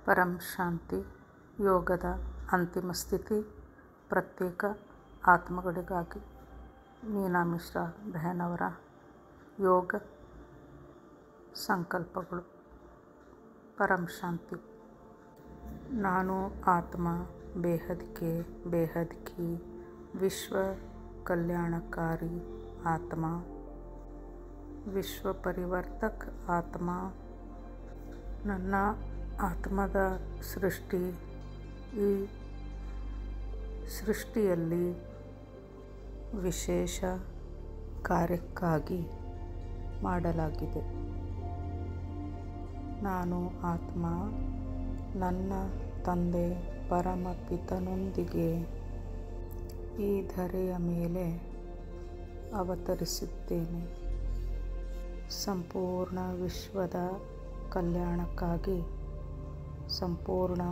ಪರಂ ಶಾಂತಿ ಯೋಗದ ಅಂತಿಮ ಸ್ಥಿತಿ ಪ್ರತ್ಯೇಕ ಆತ್ಮಗಳಿಗಾಗಿ ಮೀನಾ ಮಿಶ್ರಾ ಬೆಹನ್ ಅವರ ಯೋಗ ಸಂಕಲ್ಪಗಳು. ಪರಂ ಶಾಂತಿ. ನಾನು ಆತ್ಮ ಬೇಹದ್ के बेहद की ವಿಶ್ವ ಕಲ್ಯಾಣಕಾರಿ ಆತ್ಮ, ವಿಶ್ವ ಪರಿವರ್ತಕ ಆತ್ಮ. ನನ್ನ ಆತ್ಮದ ಸೃಷ್ಟಿ ಈ ಸೃಷ್ಟಿಯಲ್ಲಿ ವಿಶೇಷ ಕಾರ್ಯಕ್ಕಾಗಿ ಮಾಡಲಾಗಿದೆ. ನಾನು ಆತ್ಮ ನನ್ನ ತಂದೆ ಪರಮಪಿತನೊಂದಿಗೆ ಈ ಧರೆಯ ಮೇಲೆ ಅವತರಿಸಿದ್ದೇನೆ. ಸಂಪೂರ್ಣ ವಿಶ್ವದ ಕಲ್ಯಾಣಕ್ಕಾಗಿ, ಸಂಪೂರ್ಣ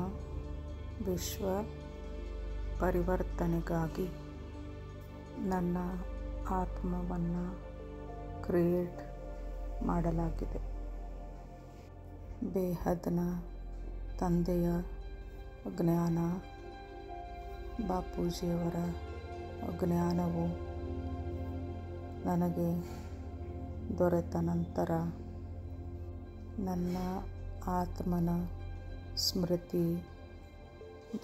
ವಿಶ್ವ ಪರಿವರ್ತನೆಗಾಗಿ ನನ್ನ ಆತ್ಮವನ್ನು ಕ್ರಿಯೇಟ್ ಮಾಡಲಾಗಿದೆ. ಬೇಹದ್ನ ತಂದೆಯ ಜ್ಞಾನ, ಬಾಪೂಜಿಯವರ ಜ್ಞಾನವು ನನಗೆ ದೊರೆತ ನಂತರ ನನ್ನ ಆತ್ಮನ ಸ್ಮೃತಿ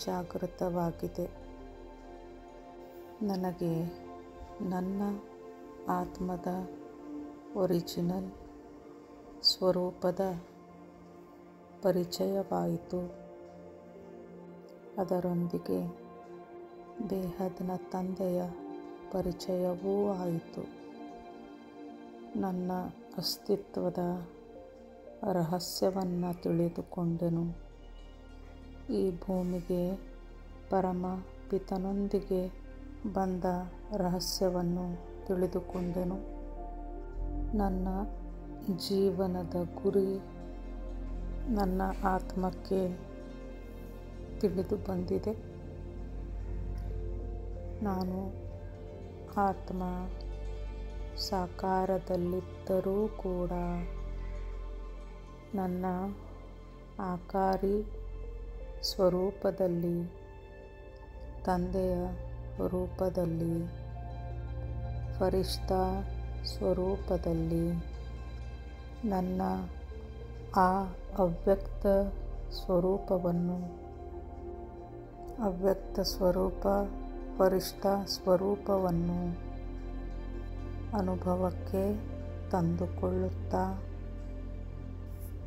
ಜಾಗೃತವಾಗಿದೆ. ನನಗೆ ನನ್ನ ಆತ್ಮದ ಒರಿಜಿನಲ್ ಸ್ವರೂಪದ ಪರಿಚಯವಾಯಿತು. ಅದರೊಂದಿಗೆ ಬೇಹದ್ನ ತಂದೆಯ ಪರಿಚಯವೂ ಆಯಿತು. ನನ್ನ ಅಸ್ತಿತ್ವದ ರಹಸ್ಯವನ್ನು ತಿಳಿದುಕೊಂಡೆನು. ಈ ಭೂಮಿಗೆ ಪರಮ ಪಿತನೊಂದಿಗೆ ಬಂದ ರಹಸ್ಯವನ್ನು ತಿಳಿದುಕೊಂಡೆನು. ನನ್ನ ಜೀವನದ ಗುರಿ ನನ್ನ ಆತ್ಮಕ್ಕೆ ತಿಳಿದು ಬಂದಿದೆ. ನಾನು ಆತ್ಮ ಸಾಕಾರದಲ್ಲಿದ್ದರೂ ಕೂಡ ನನ್ನ ಆಕಾರಿ ಸ್ವರೂಪದಲ್ಲಿ, ತಂದೆಯ ರೂಪದಲ್ಲಿ, ಫರಿಷ್ಠಾ ಸ್ವರೂಪದಲ್ಲಿ, ನನ್ನ ಆ ಅವ್ಯಕ್ತ ಸ್ವರೂಪವನ್ನು, ಅವ್ಯಕ್ತ ಸ್ವರೂಪ ಫರಿಷ್ಠಾ ಸ್ವರೂಪವನ್ನು ಅನುಭವಕ್ಕೆ ತಂದುಕೊಳ್ಳುತ್ತಾ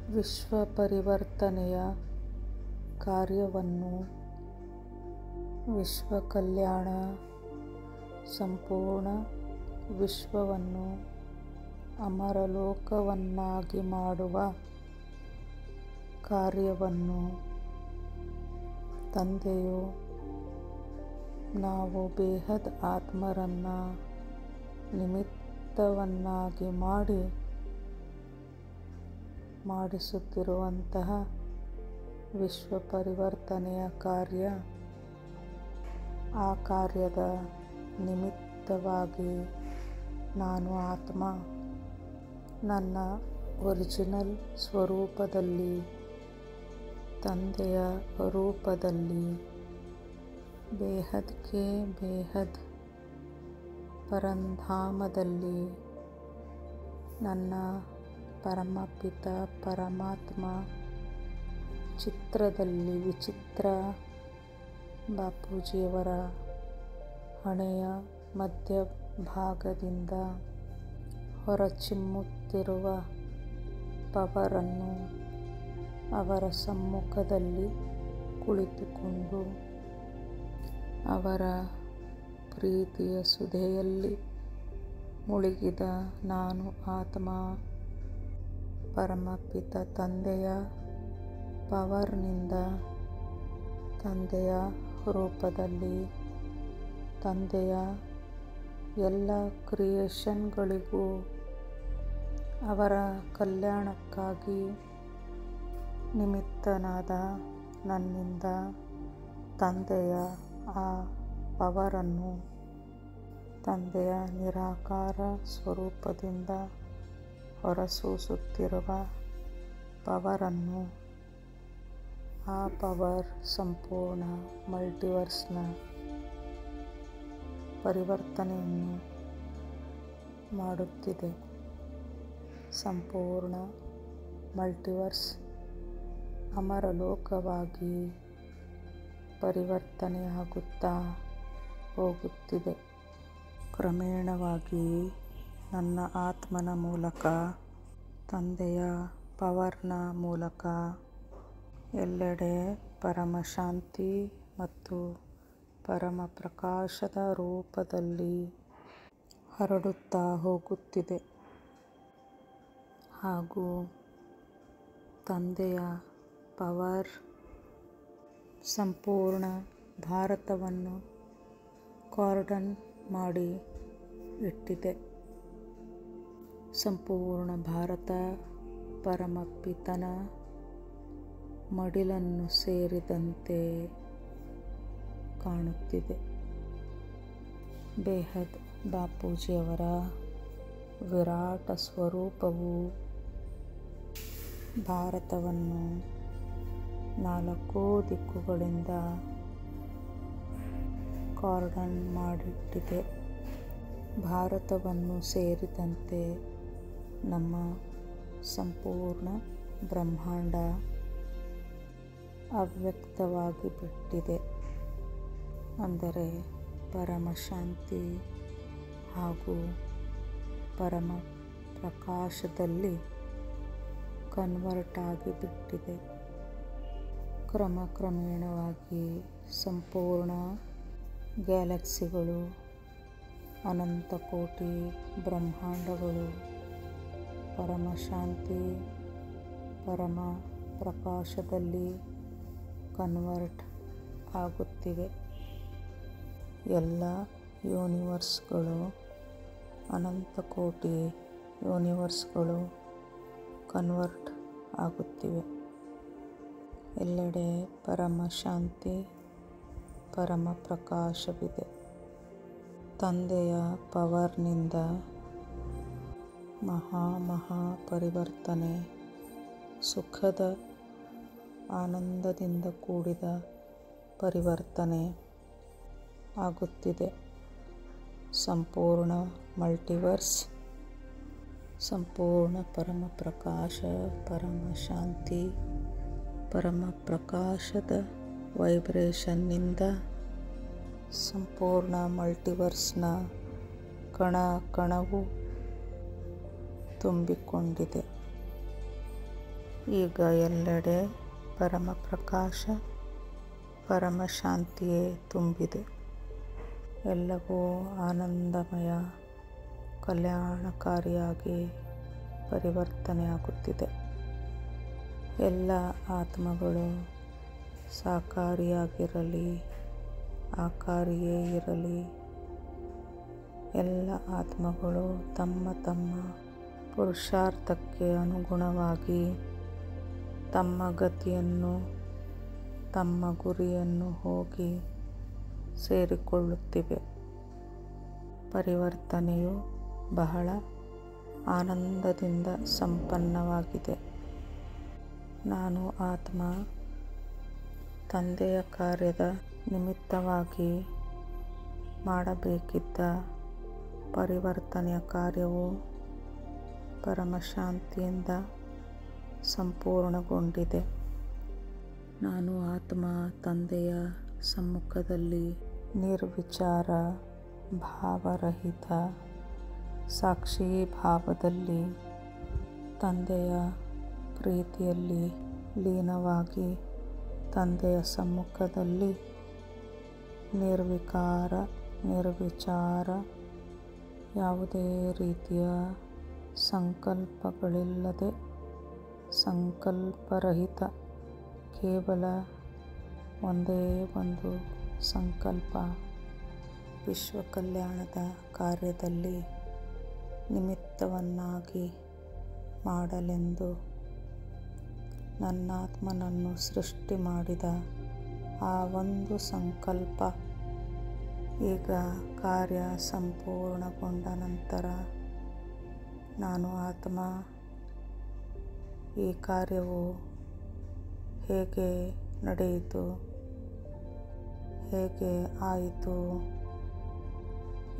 ವಿಶ್ವ ಪರಿವರ್ತನೆಯ ಕಾರ್ಯವನ್ನು, ವಿಶ್ವ ಕಲ್ಯಾಣ, ಸಂಪೂರ್ಣ ವಿಶ್ವವನ್ನು ಅಮರಲೋಕವನ್ನಾಗಿ ಮಾಡುವ ಕಾರ್ಯವನ್ನು ತಂದೆಯು ನಾವು ಬೇಹದ್ ಆತ್ಮರನ್ನು ನಿಮಿತ್ತವನ್ನಾಗಿ ಮಾಡಿಸುತ್ತಿರುವಂತಹ ವಿಶ್ವ ಪರಿವರ್ತನೆಯ ಕಾರ್ಯ, ಆ ಕಾರ್ಯದ ನಿಮಿತ್ತವಾಗಿ ನಾನು ಆತ್ಮ ನನ್ನ ಒರಿಜಿನಲ್ ಸ್ವರೂಪದಲ್ಲಿ, ತಂದೆಯ ರೂಪದಲ್ಲಿ, ಬೇಹದ್ के ಬೇಹದ್ ಪರಂಧಾಮದಲ್ಲಿ ನನ್ನ ಪರಮಪಿತ ಪರಮಾತ್ಮ ಚಿತ್ರದಲ್ಲಿ ವಿಚಿತ್ರ ಬಾಪೂಜಿಯವರ ಹಣೆಯ ಮಧ್ಯಭಾಗದಿಂದ ಹೊರಚಿಮ್ಮುತ್ತಿರುವ ಪವರನ್ನು ಅವರ ಸಮ್ಮುಖದಲ್ಲಿ ಕುಳಿತುಕೊಂಡು ಅವರ ಪ್ರೀತಿಯ ಸುಧೆಯಲ್ಲಿ ಮುಳುಗಿದ ನಾನು ಆತ್ಮ ಪರಮಪಿತ ತಂದೆಯ ಪವರ್ನಿಂದ, ತಂದೆಯ ರೂಪದಲ್ಲಿ, ತಂದೆಯ ಎಲ್ಲ ಕ್ರಿಯೇಷನ್ಗಳಿಗೂ ಅವರ ಕಲ್ಯಾಣಕ್ಕಾಗಿ ನಿಮಿತ್ತನಾದ ನನ್ನಿಂದ ತಂದೆಯ ಆ ಪವರನ್ನು, ತಂದೆಯ ನಿರಾಕಾರ ಸ್ವರೂಪದಿಂದ ಹೊರಸೂಸುತ್ತಿರುವ ಪವರನ್ನು ಆ ಪವರ್ ಸಂಪೂರ್ಣ ಮಲ್ಟಿವರ್ಸ್ನ ಪರಿವರ್ತನೆಯನ್ನು ಮಾಡುತ್ತಿದೆ. ಸಂಪೂರ್ಣ ಮಲ್ಟಿವರ್ಸ್ ಅಮರಲೋಕವಾಗಿ ಪರಿವರ್ತನೆಯಾಗುತ್ತಾ ಹೋಗುತ್ತಿದೆ. ಕ್ರಮೇಣವಾಗಿ ನನ್ನ ಆತ್ಮನ ಮೂಲಕ, ತಂದೆಯ ಪವರ್ನ ಮೂಲಕ ಎಲ್ಲೆಡೆ ಪರಮ ಶಾಂತಿ ಮತ್ತು ಪರಮ ಪ್ರಕಾಶದ ರೂಪದಲ್ಲಿ ಹರಡುತ್ತಾ ಹೋಗುತ್ತಿದೆ. ಹಾಗೂ ತಂದೆಯ ಪವರ್ ಸಂಪೂರ್ಣ ಭಾರತವನ್ನು ಕಾರ್ಡನ್ ಮಾಡಿ ಇಟ್ಟಿದೆ. ಸಂಪೂರ್ಣ ಭಾರತ ಪರಮಪಿತನ ಮಡಿಲನ್ನು ಸೇರಿದಂತೆ ಕಾಣುತ್ತಿದೆ. ಬೇಹದ್ ಬಾಪೂಜಿಯವರ ವಿರಾಟ ಸ್ವರೂಪವು ಭಾರತವನ್ನು 4 ದಿಕ್ಕುಗಳಿಂದ ಕಾರ್ಡನ್ ಮಾಡಿಟ್ಟಿದೆ. ಭಾರತವನ್ನು ಸೇರಿದಂತೆ ನಮ್ಮ ಸಂಪೂರ್ಣ ಬ್ರಹ್ಮಾಂಡ ಅವ್ಯಕ್ತವಾಗಿ ಬಿಟ್ಟಿದೆ. ಅಂದರೆ ಪರಮ ಶಾಂತಿ ಹಾಗೂ ಪರಮ ಪ್ರಕಾಶದಲ್ಲಿ ಕನ್ವರ್ಟ್ ಆಗಿಬಿಟ್ಟಿದೆ. ಕ್ರಮೇಣವಾಗಿ ಸಂಪೂರ್ಣ ಗ್ಯಾಲಕ್ಸಿಗಳು, ಅನಂತ ಕೋಟಿ ಬ್ರಹ್ಮಾಂಡಗಳು ಪರಮ ಶಾಂತಿ ಪರಮ ಪ್ರಕಾಶದಲ್ಲಿ ಕನ್ವರ್ಟ್ ಆಗುತ್ತಿವೆ. ಎಲ್ಲ ಯೂನಿವರ್ಸ್ಗಳು, ಅನಂತ ಕೋಟಿ ಯೂನಿವರ್ಸ್ಗಳು ಕನ್ವರ್ಟ್ ಆಗುತ್ತಿವೆ. ಎಲ್ಲೆಡೆ ಪರಮ ಶಾಂತಿ ಪರಮ ಪ್ರಕಾಶವಿದೆ. ತಂದೆಯ ಪವರ್ನಿಂದ ಮಹಾ ಪರಿವರ್ತನೆ, ಸುಖದ ಆನಂದದಿಂದ ಕೂಡಿದ ಪರಿವರ್ತನೆ ಆಗುತ್ತಿದೆ. ಸಂಪೂರ್ಣ ಮಲ್ಟಿವರ್ಸ್ ಸಂಪೂರ್ಣ ಪರಮ ಪ್ರಕಾಶ, ಪರಮ ಶಾಂತಿ, ಪರಮ ಪ್ರಕಾಶದ ವೈಬ್ರೇಷನ್ನಿಂದ ಸಂಪೂರ್ಣ ಮಲ್ಟಿವರ್ಸ್ನ ಕಣ ಕಣವು ತುಂಬಿಕೊಂಡಿದೆ. ಈಗ ಎಲ್ಲೆಡೆ ಪರಮ ಪ್ರಕಾಶ, ಪರಮ ಶಾಂತಿಯೇ ತುಂಬಿದೆ. ಎಲ್ಲವೂ ಆನಂದಮಯ, ಕಲ್ಯಾಣಕಾರಿಯಾಗಿ ಪರಿವರ್ತನೆಯಾಗುತ್ತಿದೆ. ಎಲ್ಲ ಆತ್ಮಗಳು ಸಾಕಾರಿಯಾಗಿರಲಿ, ಆಕಾರಿಯೇ ಇರಲಿ, ಎಲ್ಲ ಆತ್ಮಗಳು ತಮ್ಮ ತಮ್ಮ ಪುರುಷಾರ್ಥಕ್ಕೆ ಅನುಗುಣವಾಗಿ ತಮ್ಮ ಗತಿಯನ್ನು, ತಮ್ಮ ಗುರಿಯನ್ನು ಹೋಗಿ ಸೇರಿಕೊಳ್ಳುತ್ತಿವೆ. ಪರಿವರ್ತನೆಯು ಬಹಳ ಆನಂದದಿಂದ ಸಂಪನ್ನವಾಗಿದೆ. ನಾನು ಆತ್ಮ ತಂದೆಯ ಕಾರ್ಯದ ನಿಮಿತ್ತವಾಗಿ ಮಾಡಬೇಕಿದ್ದ ಪರಿವರ್ತನೆಯ ಕಾರ್ಯವು ಪರಮಶಾಂತಿಯಿಂದ ಸಂಪೂರ್ಣಗೊಂಡಿದೆ. ನಾನು ಆತ್ಮ ತಂದೆಯ ಸಮ್ಮುಖದಲ್ಲಿ ನಿರ್ವಿಚಾರ, ಭಾವರಹಿತ ಸಾಕ್ಷಿ ಭಾವದಲ್ಲಿ ತಂದೆಯ ಪ್ರೀತಿಯಲ್ಲಿ ಲೀನವಾಗಿ ತಂದೆಯ ಸಮ್ಮುಖದಲ್ಲಿ ನಿರ್ವಿಕಾರ, ನಿರ್ವಿಚಾರ, ಯಾವುದೇ ರೀತಿಯ ಸಂಕಲ್ಪಗಳಿಲ್ಲದೆ ಸಂಕಲ್ಪರಹಿತ ಕೇವಲ ಒಂದೇ ಒಂದು ಸಂಕಲ್ಪ, ವಿಶ್ವ ಕಲ್ಯಾಣದ ಕಾರ್ಯದಲ್ಲಿ ನಿಮಿತ್ತವನ್ನಾಗಿ ಮಾಡಲೆಂದು ನನ್ನಾತ್ಮನನ್ನು ಸೃಷ್ಟಿ ಮಾಡಿದ ಆ ಒಂದು ಸಂಕಲ್ಪ ಈಗ ಕಾರ್ಯ ಸಂಪೂರ್ಣಗೊಂಡ ನಂತರ ನಾನು ಆತ್ಮ ಈ ಕಾರ್ಯವು ಹೇಗೆ ನಡೆಯಿತು, ಹೇಗೆ ಆಯಿತು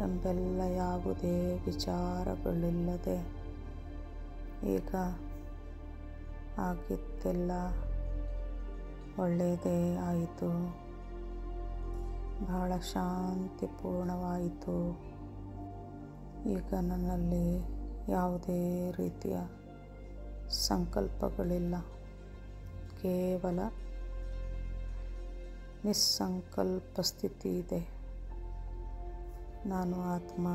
ಎಂಬೆಲ್ಲ ಯಾವುದೇ ವಿಚಾರಗಳಿಲ್ಲದೆ ಈಗ ಆಗಿದ್ದೆಲ್ಲ ಒಳ್ಳೆಯದೇ ಆಯಿತು, ಬಹಳ ಶಾಂತಿಪೂರ್ಣವಾಯಿತು. ಈಗ ನನ್ನಲ್ಲಿ ಯಾವುದೇ ರೀತಿಯ ಸಂಕಲ್ಪಗಳಿಲ್ಲ, ಕೇವಲ ನಿಸ್ಸಂಕಲ್ಪ ಸ್ಥಿತಿ ಇದೆ. ನಾನು ಆತ್ಮ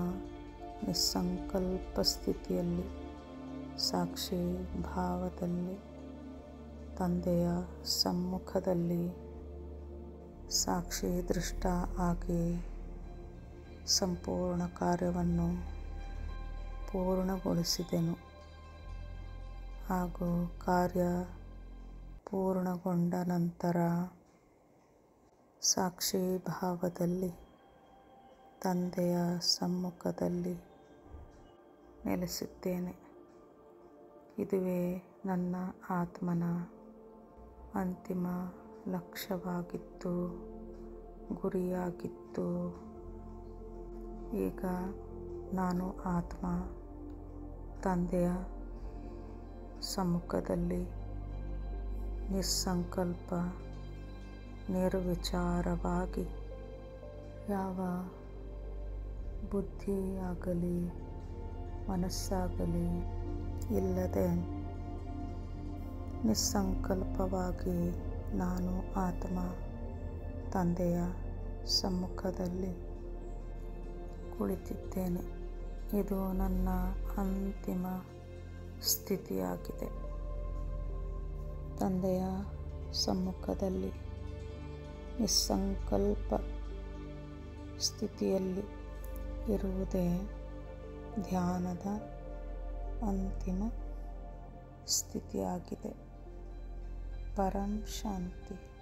ನಿಸ್ಸಂಕಲ್ಪ ಸ್ಥಿತಿಯಲ್ಲಿ ಸಾಕ್ಷಿ ಭಾವದಲ್ಲಿ ತಂದೆಯ ಸಮ್ಮುಖದಲ್ಲಿ ಸಾಕ್ಷಿ ದೃಷ್ಟ ಆಗಿ ಸಂಪೂರ್ಣ ಕಾರ್ಯವನ್ನು ಪೂರ್ಣಗೊಳಿಸಿದೆನು ಹಾಗೂ ಕಾರ್ಯ ಪೂರ್ಣಗೊಂಡ ನಂತರ ಸಾಕ್ಷಿ ಭಾವದಲ್ಲಿ ತಂದೆಯ ಸಮ್ಮುಖದಲ್ಲಿ ನೆಲೆಸಿದ್ದೇನೆ. ಇದುವೇ ನನ್ನ ಆತ್ಮನ ಅಂತಿಮ ಲಕ್ಷ್ಯವಾಗಿತ್ತು, ಗುರಿಯಾಗಿತ್ತು. ಈಗ ನಾನು ಆತ್ಮ ತಂದೆಯ ಸಮ್ಮುಖದಲ್ಲಿ ನಿಸ್ಸಂಕಲ್ಪ ನಿರ್ವಿಚಾರವಾಗಿ ಯಾವ ಬುದ್ಧಿಯಾಗಲಿ ಮನಸ್ಸಾಗಲಿ ಇಲ್ಲದೆ ನಿಸ್ಸಂಕಲ್ಪವಾಗಿ ನಾನು ಆತ್ಮ ತಂದೆಯ ಸಮ್ಮುಖದಲ್ಲಿ ಕುಳಿತಿದ್ದೇನೆ. ಇದು ನನ್ನ ಅಂತಿಮ ಸ್ಥಿತಿಯಾಗಿದೆ. ತಂದೆಯ ಸಮ್ಮುಖದಲ್ಲಿ ನಿಸ್ಸಂಕಲ್ಪ ಸ್ಥಿತಿಯಲ್ಲಿ ಇರುವುದೇ ಧ್ಯಾನದ ಅಂತಿಮ ಸ್ಥಿತಿಯಾಗಿದೆ. ಪರಂ ಶಾಂತಿ.